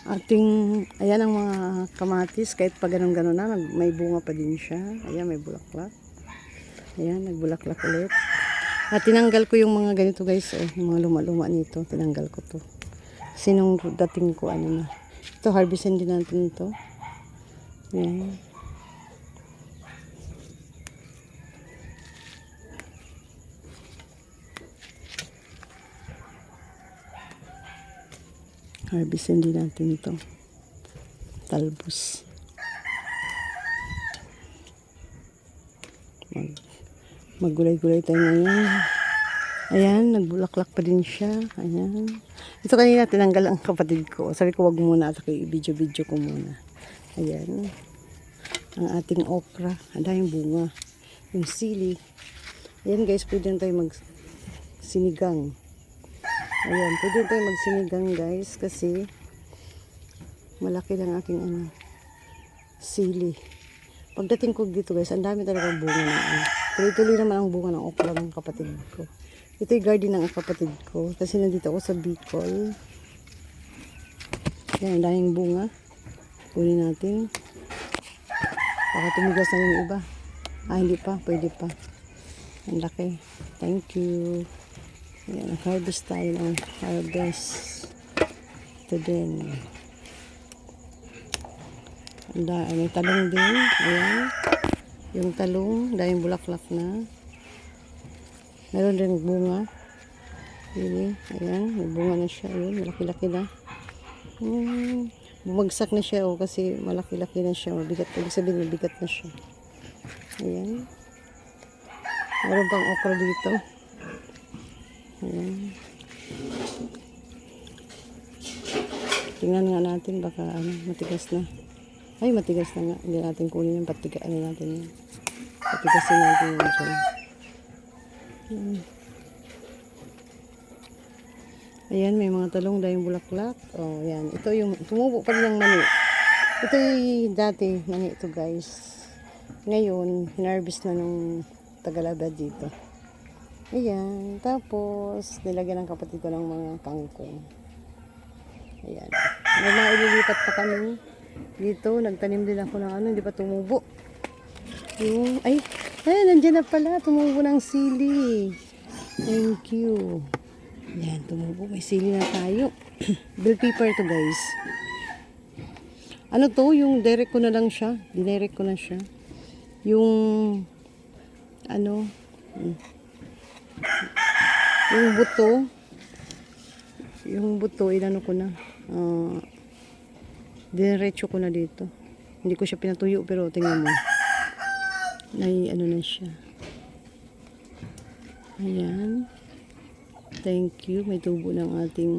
Ating, ayan ang mga kamatis, kahit pa ganun-ganun na, may bunga pa din siya. Ayan, may bulaklak. Ayan, nagbulaklak ulit. At tinanggal ko yung mga ganito guys, yung mga luma-luma nito, tinanggal ko to. Kasi nung dating ko, ano na. Ito, harvestin din natin ito. Ayan. Harvestin din natin ito. Talbos. Maggulay-gulay tayo ngayon. Ayan, nagbulaklak pa din siya. Ayan. Ito kanina tinanggal ang kapatid ko. Sabi ko wag muna at i-video-video ko muna. Ayan. Ang ating okra. Ang daming bunga. Yung sili. Ayan guys, pwede tayo magsinigang. Ayan, pwede tayo magsinigang guys kasi malaki lang aking sili. Pagdating ko dito guys, ang dami talaga bunga na. Tuloy-tuloy naman ang bunga ng okra ng kapatid ko. Ito yung garden ng kapatid ko kasi nandito ako sa Bicol. Ayan, ang daming bunga. Kunin natin. Baka tumigas na yung iba. Hindi pa, pwede pa. Ang laki. Thank you. Ayan, harvest tayo ng harvest. Ito din. May talong din. Ayan. Yung talong, dahil bulaklak na. Meron din bunga. Ayan, may bunga na siya. Ayan, malaki-laki na. Bumagsak na siya kasi malaki-laki na siya. Mabigat. Ibig sabihin, mabigat na siya. Ayan. Meron pang okra dito. Ayan. Tingnan nga natin baka matigas na. Ay, matigas na nga. Hindi natin kunin yung patigaan natin. Patigasin natin yung dyan. Ayan, may mga talong dahil bulaklak. Oh, ayan. Ito yung tumubo pa rin ng mani. Ito yung dati mani ito guys. Ngayon, hinarvest na nung tagalabad dito. Ayan. Tapos, nilagyan ng kapatid ko ng mga kangkong. Ayan. May mga ililipat pa kami dito. Nagtanim din ako ng hindi pa tumubo. Yung, nandiyan na pala. Tumubo ng sili. Thank you. Ayan, tumubo. May sili na tayo. Bell pepper to guys. Ano to? Yung direct ko na lang siya. Dinirect ko na siya. Yung, yung buto, inano ko na. Diretso ko na dito. Hindi ko siya pinatuyo pero tingnan mo. Na siya. Ayan. Thank you. May tubo ng ating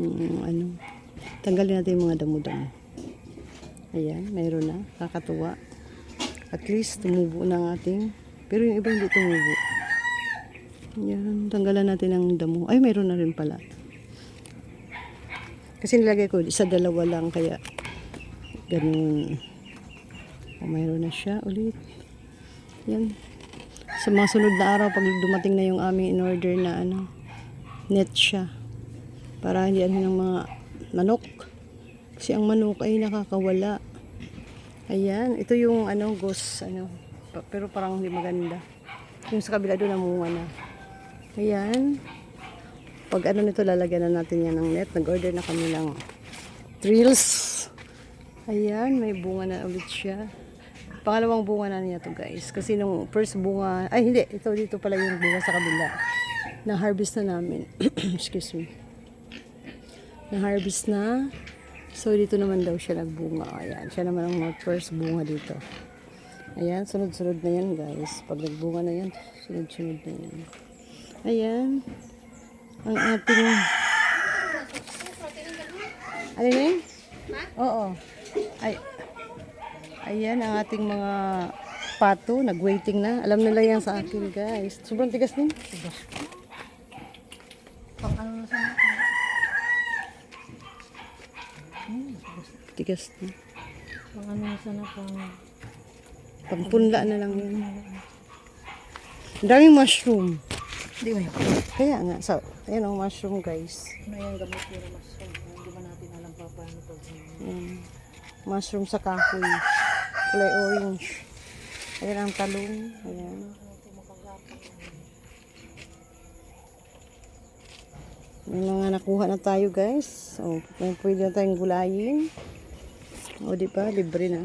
tanggalin natin yung mga damo-damo. Ayan, mayroon na. Kakatuwa. At least tumubo ng ating, pero yung iba hindi tumubo. Ayan, tanggalan natin ang damo. Ay, mayroon na rin pala. Kasi nilagay ko, isa-dalawa lang, kaya ganun. Mayroon na siya ulit. Yan. Sa mga sunod na araw, pag dumating na yung aming in-order na net siya. Para hindi ng mga manok. Kasi ang manok ay nakakawala. Ayan. Ito yung ghost, pero parang hindi maganda. Yung sa kabila doon namunga na. Ayan. Pag nito, lalagyan na natin yan ng net. Nag-order na kami ng trills. Ayan, may bunga na ulit siya. Pangalawang bunga na niya to guys. Kasi nung first bunga, hindi. Ito dito pala yung bunga sa kabila. Na-harvest na namin. Excuse me. Na-harvest na. So, dito naman daw siya nagbunga. Ayan, siya naman ang first bunga dito. Ayan, sunod-sunod na yan guys. Pag nagbunga na yan, sunod-sunod na yan. Ayan. Ang ating... Ano na yun? Oo. Ayan ang ating mga pato. Nag-waiting na. Alam nila yan sa akin guys. Sobrang tigas din. Tigas. Pang na sa tigas din. Pang na sana Pagpunla na lang yun. Ang daming mushroom. Di ba? Kaya nga. So, ayan ang mushroom guys. Ano yung gamit yung mushroom? Hindi ba natin alam pa paano to? Mushroom sa kahoy. Kulay orange. Ayan ang talong. Ayan. May mga nakuha na tayo guys. So, pwede na tayong gulayin. O di ba? Libre na.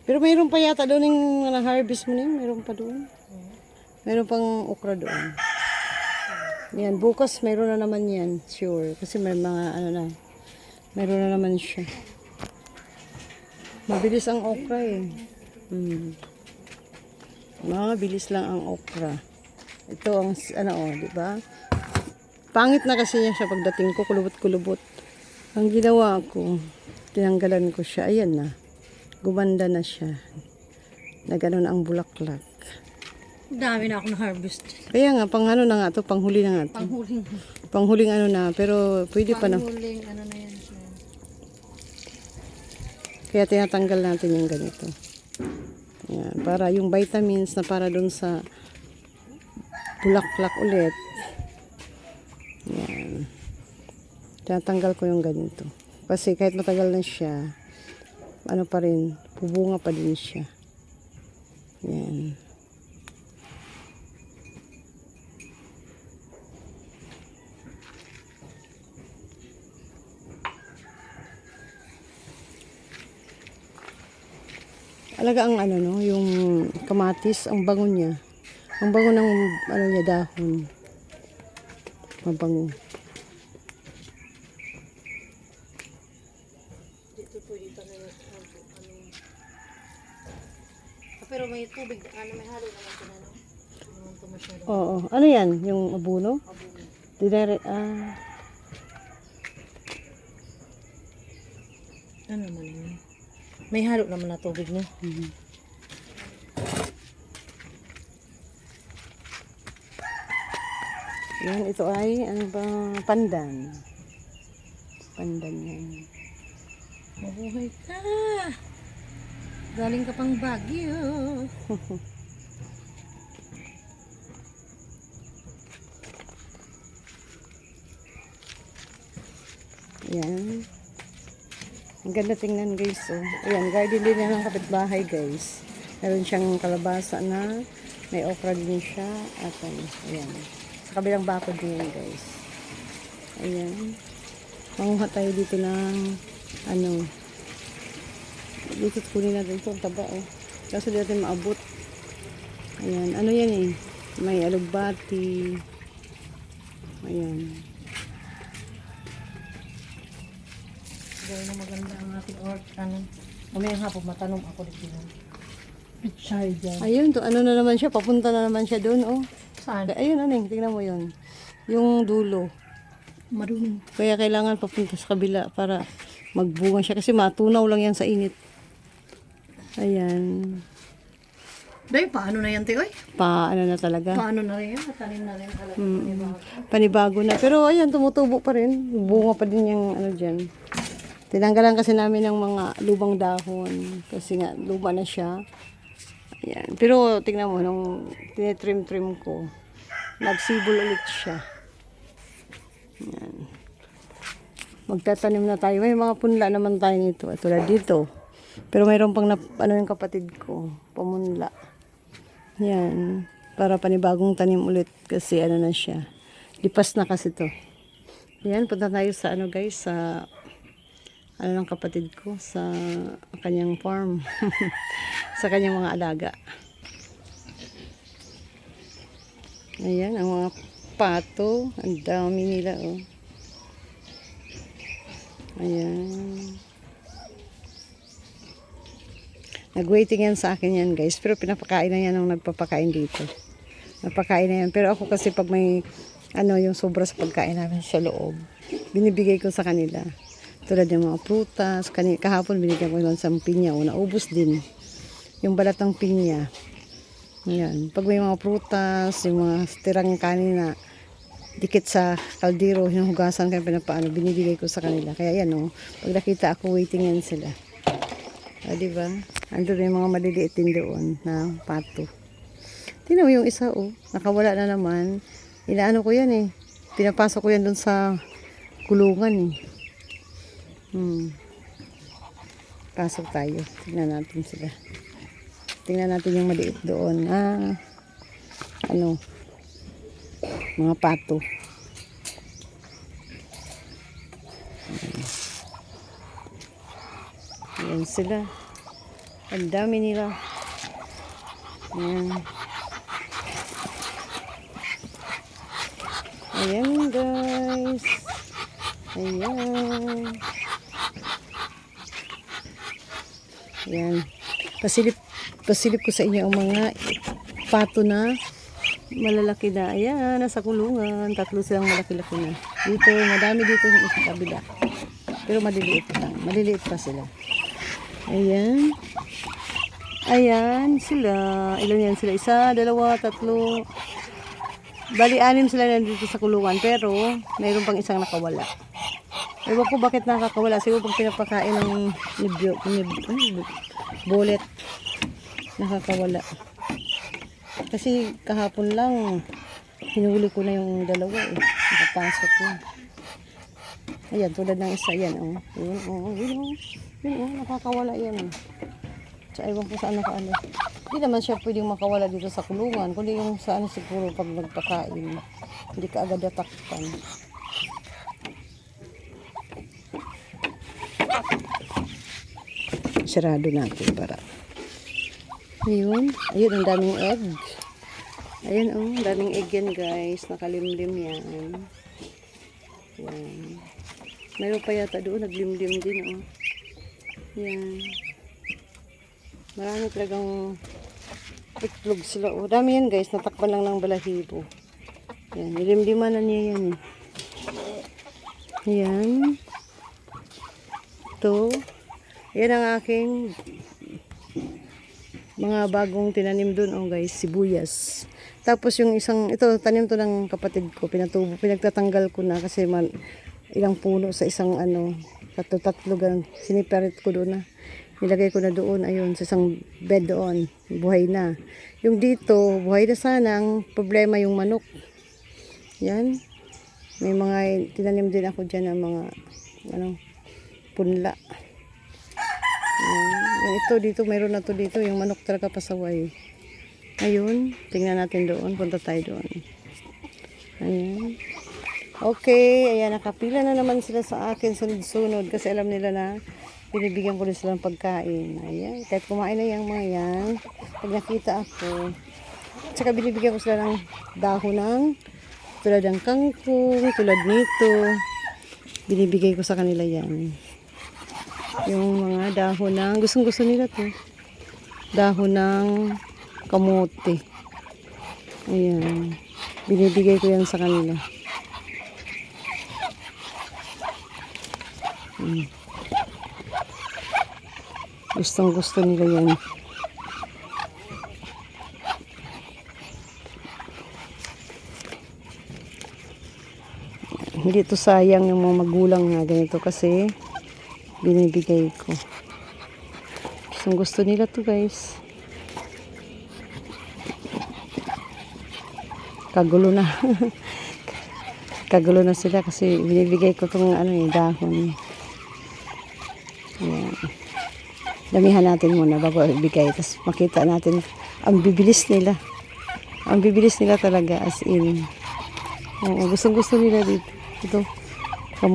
Pero mayroon pa yata doon yung na-harvest mo na yun. Mayroon pa doon. Mayroon pang okra doon. Yan. Bukas mayroon na naman yan. Sure. Kasi may mga ano na. Mayroon na naman siya. Mabilis ang okra eh. Mabilis lang ang okra. Ito ang ano oh, di ba? Pangit na kasi niya siya pagdating ko, kulubot-kulubot. Ang ginawa ko, tinanggalan ko siya. Ayan na. Gumanda na siya. Nagano na ang bulaklak. Dami na ako na-harvest. Kaya nga, pang ano na nga to, panghuli na nga to. Panghuling. Panghuling ano na, pero pwede pa na. Panghuling ano na yan siya. Kaya tinatanggal natin yung ganito. Yan, para yung vitamins na para dun sa bulaklak ulit. Yan. Tinatanggal ko yung ganito. Kasi kahit matagal na siya, ano pa rin, bubunga pa din siya. Yan. Alaga ang ano no, yung kamatis, ang bango niya. Ang bango ng ano niya dahon. Mabango. Dito pwede pa na yung pero may tubig, may halo naman ito na, no? Naman ito masyado. Oo. Ano yan? Yung abuno? Abuno. Dinere, Ano naman yun? May halo naman na tubig niya. Yan, ito ay, ano ba, pandan. Pandan yan. Mabuhay ka! Galing ka pang Baguio. Yan. Ang ganda tingnan guys. Oh. Ayan, garden din yan ng kapitbahay guys. Meron siyang kalabasa na. May okra din siya. At ayan. Sa kabilang bakod din yan guys. Ayan. Manguha tayo dito ng ano. Dito kunin natin ito. Ang taba oh. Kaso di natin maabot. Ayan. Ano yan eh. May alugbati. Ayan. Gawin na maganda ang ating ano. Mamayang hapon matanong ako dito. Pichay dyan. Ayun, to, ano na naman siya. Papunta na naman siya doon oh. Saan? Ayun, aning, tingnan mo yun. Yung dulo. Marunong. Kaya kailangan papunta sa kabila para magbunga siya. Kasi matunaw lang yan sa init. Ayan. Day, paano na yan, Tioy? Ano na talaga. Paano na rin yan? Matanim na rin talaga. Panibago na. Pero ayan, tumutubo pa rin. Bunga pa din yung ano dyan. Tinanggalan kasi namin ng mga lubang dahon. Kasi nga, luma na siya. Ayan. Pero tingnan mo, nung tinitrim-trim ko, nagsibol ulit siya. Ayan. Magtatanim na tayo. May mga punla naman tayo nito. Tulad dito. Pero mayroon pang ano yung kapatid ko, pamunla. Yan. Para panibagong tanim ulit. Kasi ano na siya. Lipas na kasi to. Yan. Punta tayo sa ano guys, sa ano ng kapatid ko, sa kanyang farm. Sa kanyang mga alaga. Ayan, ang mga pato. Ang dami nila, oh. Ayan. Nag-waiting yan sa akin yan, guys. Pero pinapakain na yan ng nagpapakain dito. Napakain na yan. Pero ako kasi pag may, ano, yung sobra sa pagkain namin sa loob, binibigay ko sa kanila. Tulad yung mga prutas. Kahapon binigyan ko lang sa pinya. O, naubos din. Yung balat ng pinya. Ayan. Pag may mga prutas, yung mga tirang kanin na dikit sa kaldero, hinuhugasan kayo pinapaano, binibigay ko sa kanila. Kaya yan, oh, pag nakita ako, waiting yan sila. Diba? Ando yung mga maliliit din doon na pato. Tingnan mo yung isa, oh. Nakawala na naman. Inaano ko yan eh. Pinapasok ko yan doon sa kulungan eh. Pasok tayo. Tingnan natin sila. Tingnan natin yung maliit doon. Ano? Mga pato. Ayan sila. Ang dami nila. Ayan. Ayan guys. Ayan. Ayan. Pasilip ko sa inyo ang mga pato na malalaki na. Ayan, nasa kulungan. 3 silang malaki-laki na. Dito, madami dito sa kabila. Pero maliliit pa. Maliliit pa sila. Ayan. Ayan sila. Ilan yan sila? 1, 2, 3. Bali, 6 sila nandito sa kulungan. Pero, mayroon pang isang nakawala. Ewan ko bakit nakakawala. Siguro pag pinapakain ng bullet, nakakawala. Kasi kahapon lang, hinuli ko na yung dalawa eh. Nakapasok na. Ayan, tulad ng isa yan. Yun, nakakawala yan. So, ewan ko saan nakaano. Hindi naman siya pwedeng makawala dito sa kulungan. Kundi yung saan siguro pag nagpakain. Hindi ka agad natakpan. Sarado natin para. Ayun ang daming egg. Ayun ang daming egg yan guys. Nakalimlim yan. Yan. Mayroon pa yata doon, naglimlim din Yan. Marami talagang itlog sila. Dami yan guys, natakpan lang ng balahibo. Yan, nilimliman na niya yan. Yan. Ito. Yan ang aking mga bagong tinanim doon guys, sibuyas. Tapos yung isang, ito tanim to ng kapatid ko, pinagtatanggal ko na kasi ilang puno sa isang tatlo ganun. Siniparit ko doon na. Nilagay ko na doon, ayun, sa isang bed doon. Buhay na. Yung dito, buhay na sana. Ang problema yung manok. Yan. May mga tinanim din ako dyan ng mga punla. Yung ito dito, mayroon na to dito. Yung manok talaga pasaway. Ayun, tingnan natin doon. Punta tayo doon. Ayan. Okay, ayan, nakapila na naman sila sa akin sunod-sunod kasi alam nila na binibigyan ko rin sila ng pagkain. Ayan, kahit kumain na yung mga yan, pag nakita ako, tsaka binibigyan ko sila ng dahon ng tulad ng kangkong, tulad nito, binibigay ko sa kanila yan. Yung mga dahon ng, gustong-gusto nila to, dahon ng kamote. Ayan, binibigay ko yan sa kanila. Gustong-gusto nila yan. Hindi to sayang yung mga magulang nga ganito kasi binibigay ko. Gustong-gusto nila to guys. Kagulo na. Kagulo na sila kasi binibigay ko tong dahon. Ayan. Damihan natin muna bago ibigay. Tapos makita natin ang bibilis nila. Ang bibilis nila talaga as in. Oo, gustong-gusto nila dito. Ito.